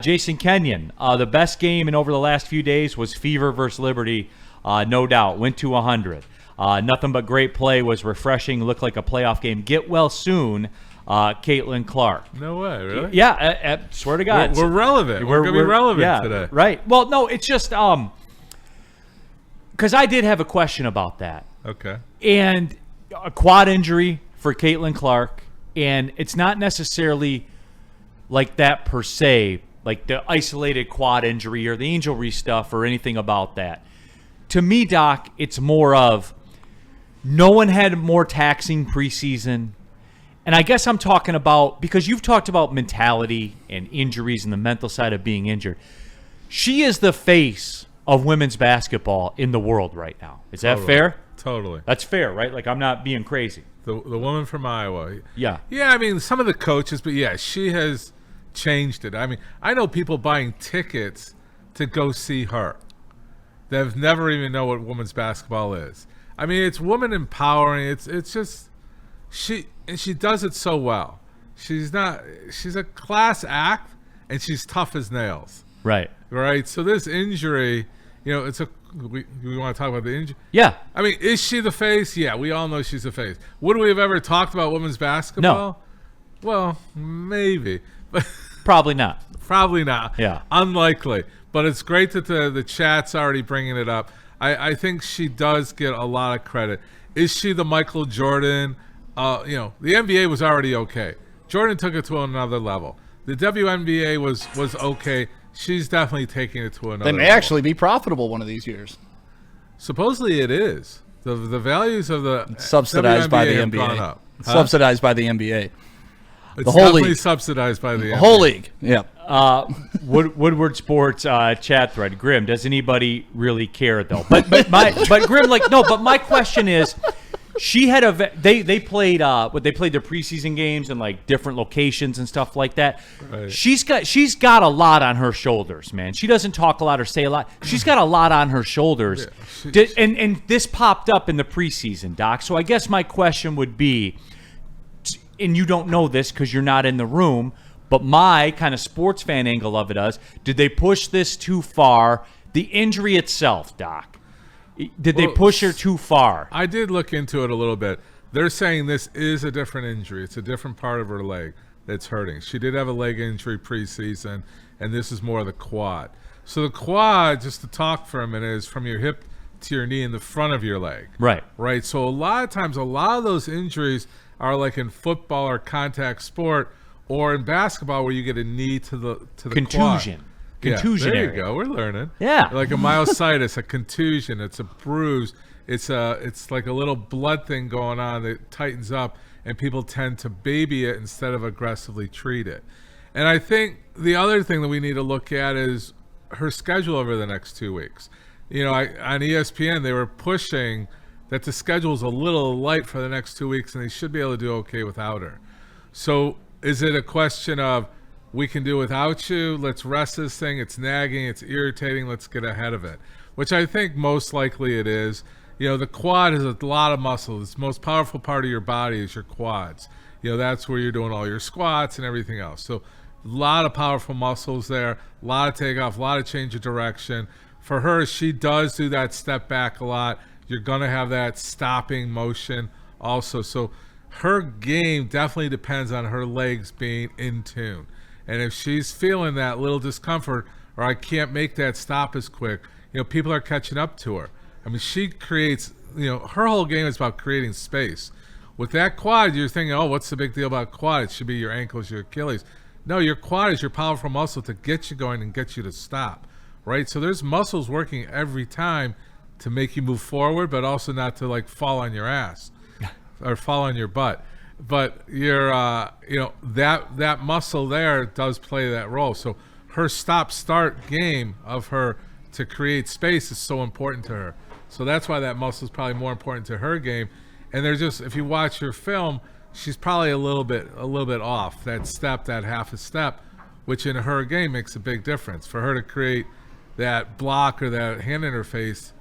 Jason Kenyon, the best game in over the last few days was Fever versus Liberty, no doubt. Went to 100. Nothing but great play, was refreshing, looked like a playoff game. Get well soon, Caitlin Clark. No way, really? Yeah, swear to God. We're relevant. We're going to be relevant today. Right. Well, no, it's just because I did have a question about that. Okay. And a quad injury for Caitlin Clark, and it's not necessarily like that per se, like the isolated quad injury or the Angel stuff or anything about that. To me, Doc, it's more of no one had more taxing preseason. And I guess I'm talking about, because you've talked about mentality and injuries and the mental side of being injured. She is the face of women's basketball in the world right now. Is that fair? Totally. That's fair, right? Like, I'm not being crazy. The woman from Iowa. Yeah. Yeah, I mean, some of the coaches, but yeah, she has changed it. I mean, I know people buying tickets to go see her that have never even know what women's basketball is. I mean, it's woman empowering. It's just she does it so well. She's a class act, and she's tough as nails. Right. Right. So this injury, we want to talk about the injury. Yeah. I mean, is she the face? Yeah, we all know she's the face. Would we have ever talked about women's basketball? No. Well, maybe. Probably not. Probably not. Yeah. Unlikely. But it's great that the chat's already bringing it up. I think she does get a lot of credit. Is she the Michael Jordan? The NBA was already okay. Jordan took it to another level. The WNBA was okay. She's definitely taking it to another level. They may actually be profitable one of these years. Supposedly it is. The values of the subsidized WNBA by the have NBA. gone up. Subsidized by the NBA. It's the whole definitely league. Subsidized by the NBA. whole league. Yeah. Woodward Sports chat thread. Grim, does anybody really care though? But Grim, but my question is, she had they played their preseason games in like different locations and stuff like that. Right. She's got a lot on her shoulders, man. She doesn't talk a lot or say a lot. She's got a lot on her shoulders. Yeah, and this popped up in the preseason, Doc. So I guess my question would be, and you don't know this because you're not in the room, but my kind of sports fan angle of it is, did they push this too far? The injury itself, Doc. Did they push her too far? I did look into it a little bit. They're saying this is a different injury. It's a different part of her leg that's hurting. She did have a leg injury preseason, and this is more of the quad. So the quad, just to talk for a minute, is from your hip to your knee in the front of your leg. Right. Right. So a lot of times, a lot of those injuries are like in football or contact sport, or in basketball where you get a knee to the contusion. Quad. Contusion. There you go. We're learning. Yeah. Like a myositis, a contusion. It's a bruise. It's like a little blood thing going on that tightens up, and people tend to baby it instead of aggressively treat it. And I think the other thing that we need to look at is her schedule over the next 2 weeks. On ESPN, they were pushing that the schedule is a little light for the next 2 weeks, and they should be able to do okay without her. So is it a question of, we can do without you, let's rest this thing, it's nagging, it's irritating, let's get ahead of it, which I think most likely it is. The quad is a lot of muscle. It's the most powerful part of your body is your quads. That's where you're doing all your squats and everything else. So a lot of powerful muscles there, a lot of takeoff, a lot of change of direction. For her, she does do that step back a lot. You're going to have that stopping motion also. So her game definitely depends on her legs being in tune. And if she's feeling that little discomfort, or I can't make that stop as quick, people are catching up to her. I mean, she creates, her whole game is about creating space. With that quad, you're thinking, oh, what's the big deal about quad? It should be your ankles, your Achilles. No, your quad is your powerful muscle to get you going and get you to stop, right? So there's muscles working every time to make you move forward, but also not to like fall on your ass or fall on your butt. But you're, that muscle there does play that role. So her stop-start game of her to create space is so important to her. So that's why that muscle is probably more important to her game. And they're just, if you watch her film, she's probably a little bit off that step, that half a step, which in her game makes a big difference. For her to create that block or that hand interface,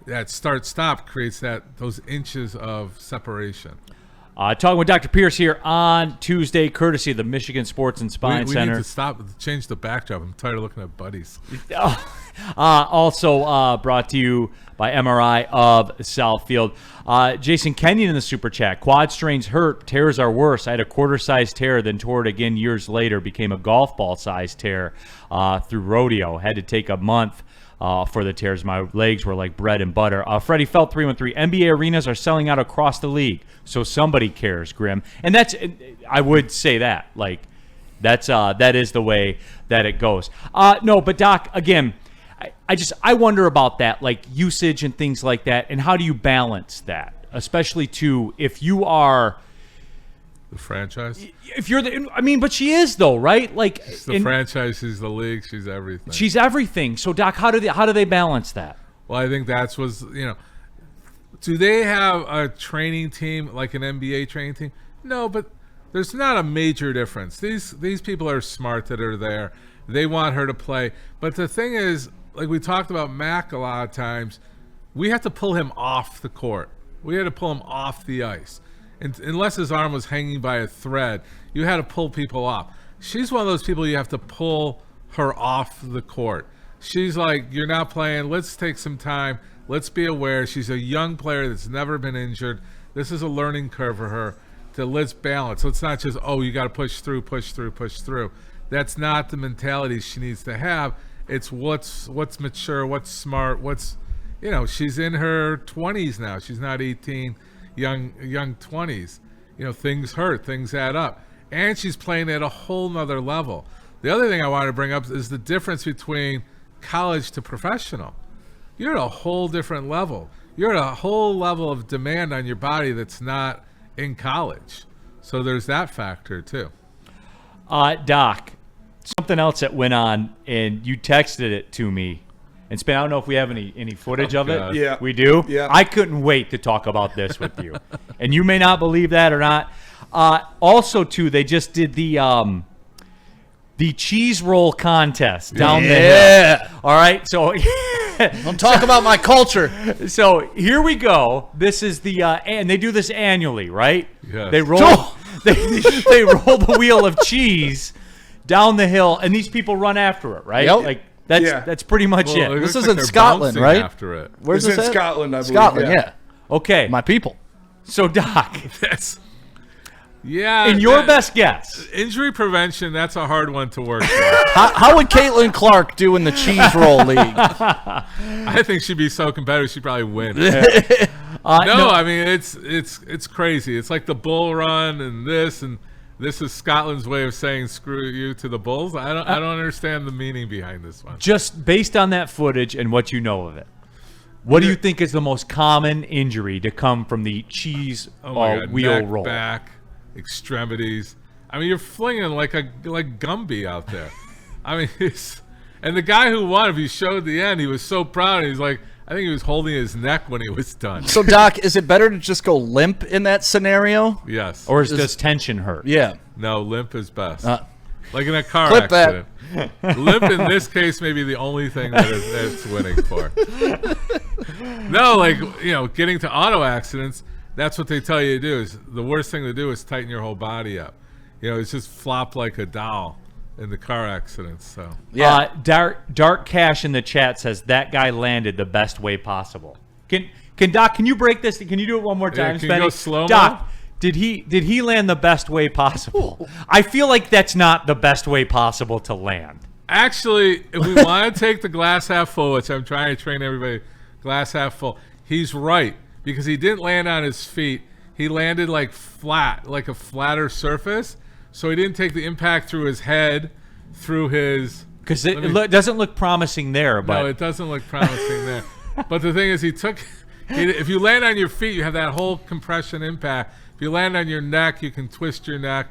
that start-stop creates those inches of separation. Talking with Dr. Pierce here on Tuesday, courtesy of the Michigan Sports and Spine We Center. need to change the backdrop. I'm tired of looking at buddies. Also brought to you by MRI of Southfield. Jason Kenyon in the Super Chat. Quad strains hurt. Tears are worse. I had a quarter-size tear, then tore it again years later. Became a golf ball-sized tear through rodeo. Had to take a month for the tears. My legs were like bread and butter. Freddie Felt 313. NBA arenas are selling out across the league, so somebody cares, Grim. And I would say that. Like, that is the way that it goes. No, but Doc, again, I wonder about that, like usage and things like that, and how do you balance that, especially if you are the franchise. If you're but she is though, right? Like she's the franchise, she's the league, she's everything. She's everything. So Doc, how do they balance that? Well, I think do they have a training team like an NBA training team? No, but there's not a major difference. These people are smart that are there. They want her to play. But the thing is, like we talked about Mac a lot of times, we have to pull him off the court. We had to pull him off the ice. And unless his arm was hanging by a thread, you had to pull people off. She's one of those people you have to pull her off the court. She's like, you're not playing. Let's take some time. Let's be aware. She's a young player that's never been injured. This is a learning curve for her. Let's balance. Let's not just, you got to push through. That's not the mentality she needs to have. It's what's mature, what's smart, she's in her 20s now. She's not 18, young 20s. Things hurt, things add up. And she's playing at a whole nother level. The other thing I want to bring up is the difference between college to professional. You're at a whole different level. You're at a whole level of demand on your body that's not in college. So there's that factor too. Doc, something else that went on, and you texted it to me. And Span, I don't know if we have any footage of God. it. Yeah. We do? Yeah. I couldn't wait to talk about this with you. And you may not believe that or not. Also, too, they just did the cheese roll contest down there. All right, so Don't talk about my culture. So here we go. This is and they do this annually, right? Yes. They roll they roll the wheel of cheese down the hill, and these people run after it, right? Yep. Like Yeah. that's pretty much Well, it. This looks is like in they're Scotland, bouncing right? After it. Where's It's this in at? Scotland, I believe. Scotland, yeah. Okay, My people. so Doc, Yeah. in your best guess, Injury prevention, that's a hard one to work with. How would Caitlin Clark do in the cheese roll league? I think she'd be so competitive she'd probably win. no, I mean it's crazy. It's like the bull run and this is Scotland's way of saying screw you to the Bulls. I don't understand the meaning behind this one. just based on that footage and what you know of it, what do you think is the most common injury to come from the cheese Oh my God, wheel neck, roll? back, extremities. I mean, you're flinging like Gumby out there. I mean, and the guy who won, if you showed the end, he was so proud. He's like, I think he was holding his neck when he was done. So, Doc, is it better to just go limp in that scenario? Yes. Or does tension hurt? Yeah. No, limp is best. Uh, Like in a car Clip that. accident. Limp in this case may be the only thing that's winning for. No, getting to auto accidents, that's what they tell you to do. Is the worst thing to do is tighten your whole body up. It's just flop like a doll in the car accidents. So Yeah. Dark Cash in the chat says that guy landed the best way possible. Can Doc? Can you break this? Can you do it one more time, can you go slow-mo? Doc, did he land the best way possible? I feel like that's not the best way possible to land. actually, if we want to take the glass half full, which I'm trying to train everybody, glass half full, he's right because he didn't land on his feet. He landed like flat, like a flatter surface. So he didn't take the impact through his head, through his... Because it doesn't look promising there. But No, it doesn't look promising there. But the thing is, if you land on your feet, you have that whole compression impact. If you land on your neck, you can twist your neck.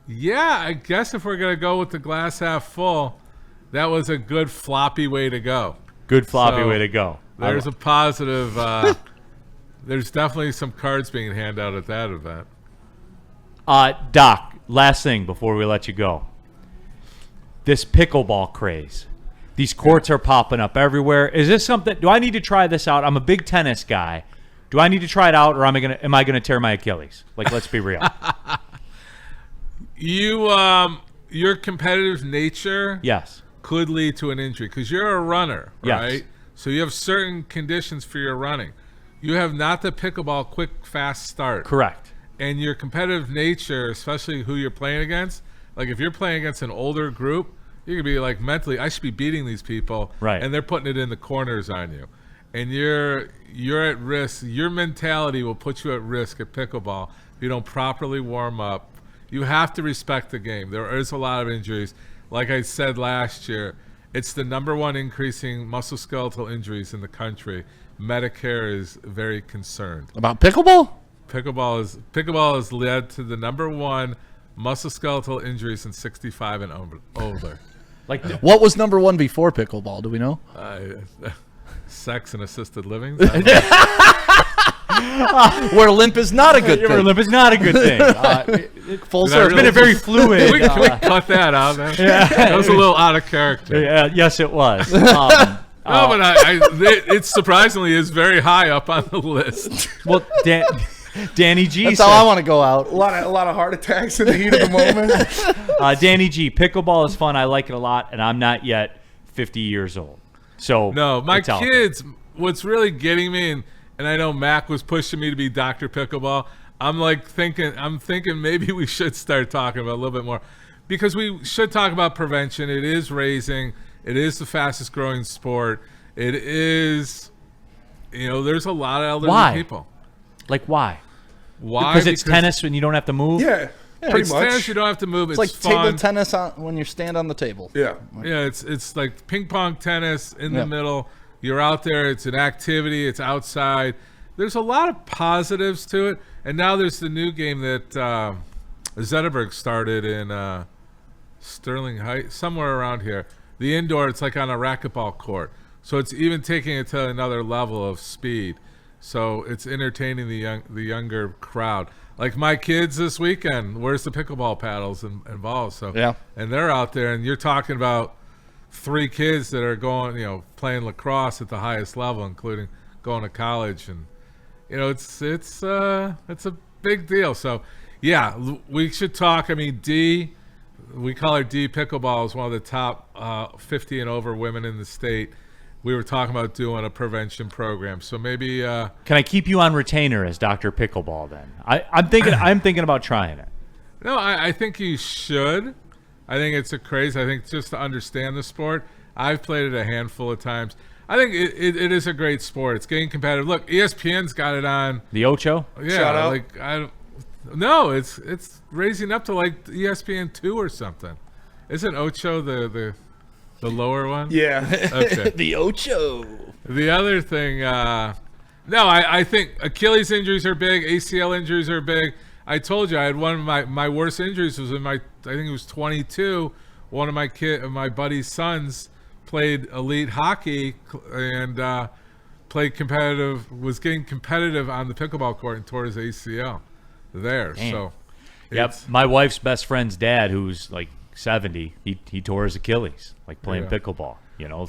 Yeah, I guess if we're going to go with the glass half full, that was a good floppy way to go. good floppy So, way to go. There's a positive... there's definitely some cards being handed out at that event. Doc, last thing before we let you go. This pickleball craze. These courts are popping up everywhere. Is this something? Do I need to try this out? I'm a big tennis guy, Do I need to try it out, or am I gonna tear my Achilles? Like, let's be real. Your competitive nature Yes. could lead to an injury because you're a runner, Yes. right? So you have certain conditions for your running. You have not the pickleball quick, fast start. Correct. And your competitive nature, especially who you're playing against, like if you're playing against an older group, you can be like mentally, I should be beating these people, Right. and they're putting it in the corners on you, and you're at risk. Your mentality will put you at risk at pickleball if you don't properly warm up. You have to respect the game. There is a lot of injuries. Like I said last year, it's the #1 increasing musculoskeletal injuries in the country. Medicare is very concerned. About pickleball? Pickleball has led to the #1 musculoskeletal injuries in 65 and older. Like, What was #1 before pickleball? Do we know? Sex and assisted living. Where limp is not a good your thing. limp is not a good thing. Full Did I It's been a very fluid. Can we cut that out, man? That was a little out of character. Yes, it was. No, but it surprisingly is very high up on the list. Well, Danny G. That's said, how I want to go out. A lot of heart attacks in the heat of the moment. Danny G. Pickleball is fun. I like it a lot, and I'm not yet 50 years old. So No, my it's out there. kids, what's really getting me, and I know Mac was pushing me to be Dr. Pickleball. I'm thinking maybe we should start talking about a little bit more, because we should talk about prevention. It is raising. It is the fastest growing sport. It is, there's a lot of elderly Why? people. Like, why? Why? Because it's tennis and you don't have to move? Yeah, pretty It's much. tennis. You don't have to move. It's It's like fun. table tennis when you stand on the table. Yeah. Yeah, it's like ping pong tennis in the Yeah. middle. You're out there. It's an activity. It's outside. There's a lot of positives to it. And now there's the new game that Zetterberg started in Sterling Heights, somewhere around here. The indoor, it's like on a racquetball court. So it's even taking it to another level of speed. So it's entertaining the younger crowd. Like my kids this weekend, where's the pickleball paddles and balls? So Yeah. and they're out there, and you're talking about 3 kids that are going, playing lacrosse at the highest level, including going to college, and it's a big deal. So yeah, we should talk. I mean, we call her D Pickleball, is one of the top 50 and over women in the state. We were talking about doing a prevention program, so maybe. Can I keep you on retainer as Dr. Pickleball then? I'm thinking about trying it. No, I think you should. I think it's a craze. I think just to understand the sport. I've played it a handful of times. I think it is a great sport. It's getting competitive. Look, ESPN's got it on. The Ocho? Yeah, Shout out. like no, it's raising up to like ESPN 2 or something. Isn't Ocho the lower one? Yeah. Okay. The Ocho. The other thing, no, I think Achilles injuries are big. ACL injuries are big. I told you I had one of my worst injuries was I think it was 22. One of my buddy's sons played elite hockey and played competitive, was getting competitive on the pickleball court and tore his ACL there. Damn. So, Yep. it's- My wife's best friend's dad, who's like 70, he tore his Achilles, like playing Yeah. pickleball,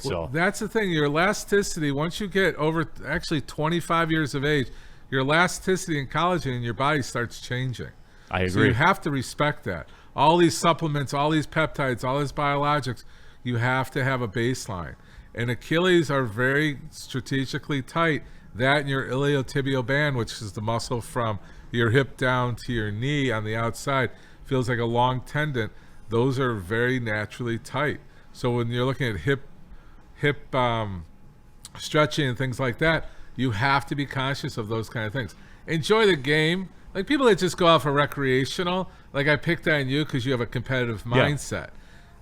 so. That's the thing. Your elasticity, once you get over actually 25 years of age, your elasticity in collagen in your body starts changing. I So agree. you have to respect that. All these supplements, all these peptides, all these biologics, you have to have a baseline. And Achilles are very strategically tight. That and your iliotibial band, which is the muscle from your hip down to your knee on the outside, feels like a long tendon. Those are very naturally tight. So when you're looking at hip stretching and things like that, you have to be conscious of those kind of things. Enjoy the game. Like people that just go out for recreational, like I picked on you because you have a competitive Yeah. mindset.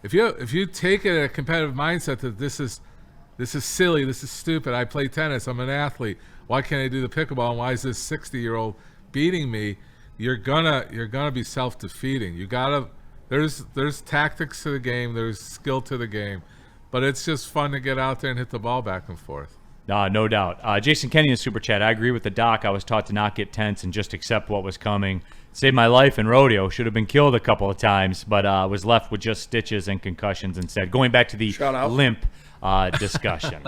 If you take it a competitive mindset that this is silly, this is stupid, I play tennis, I'm an athlete, why can't I do the pickleball, and why is this 60-year-old beating me? You're gonna be self-defeating. You gotta there's tactics to the game, there's skill to the game, but it's just fun to get out there and hit the ball back and forth. No doubt. Jason Kenny in Super Chat. I agree with the doc. I was taught to not get tense and just accept what was coming. Saved my life in rodeo. Should have been killed a couple of times, but was left with just stitches and concussions instead. Going back to the Shout out. limp, discussion.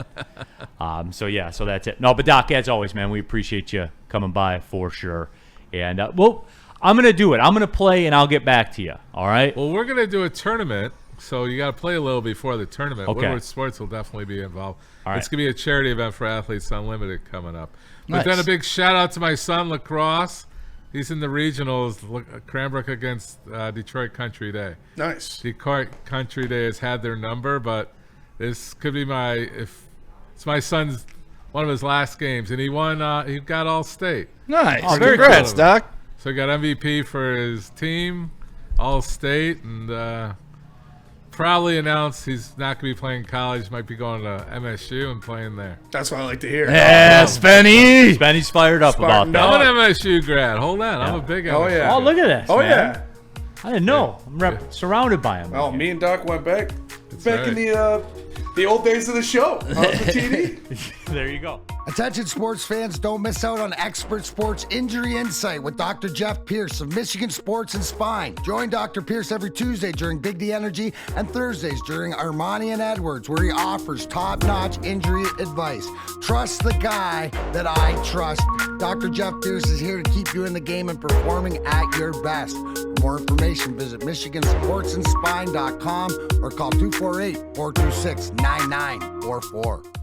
So that's it. No, but Doc, as always, man, we appreciate you coming by for sure. And well, I'm gonna do it. I'm gonna play, and I'll get back to you. All right. Well, we're gonna do a tournament, so you got to play a little before the tournament. Okay. Woodward Sports will definitely be involved. All right. It's gonna be a charity event for Athletes Unlimited coming up. But Nice. then a big shout out to my son lacrosse. He's in the regionals. Cranbrook against Detroit Country Day. Nice. Detroit Country Day has had their number, but this could be it's my son's one of his last games, and he won. He got all state. Nice. Oh, very Congrats, cool. Doc. So he got MVP for his team, all state, and probably announced he's not going to be playing college. Might be going to MSU and playing there. That's what I like to hear. Yeah, Spenny. Benny's fired up Spartan about that. I'm an MSU grad. Hold on, I'm a big MSU. Oh, yeah. Oh, look at this. Oh, man. yeah. I didn't know. I'm surrounded by him. Oh, me and Doc went back right. in the old days of the show on the TV. There you go. Attention sports fans, don't miss out on expert sports injury insight with Dr. Jeff Pierce of Michigan Sports and Spine. Join Dr. Pierce every Tuesday during Big D Energy and Thursdays during Ermanni and Edwards, where he offers top-notch injury advice. Trust the guy that I trust. Dr. Jeff Pierce is here to keep you in the game and performing at your best. For more information, visit MichiganSportsandSpine.com or call 248-426-9944.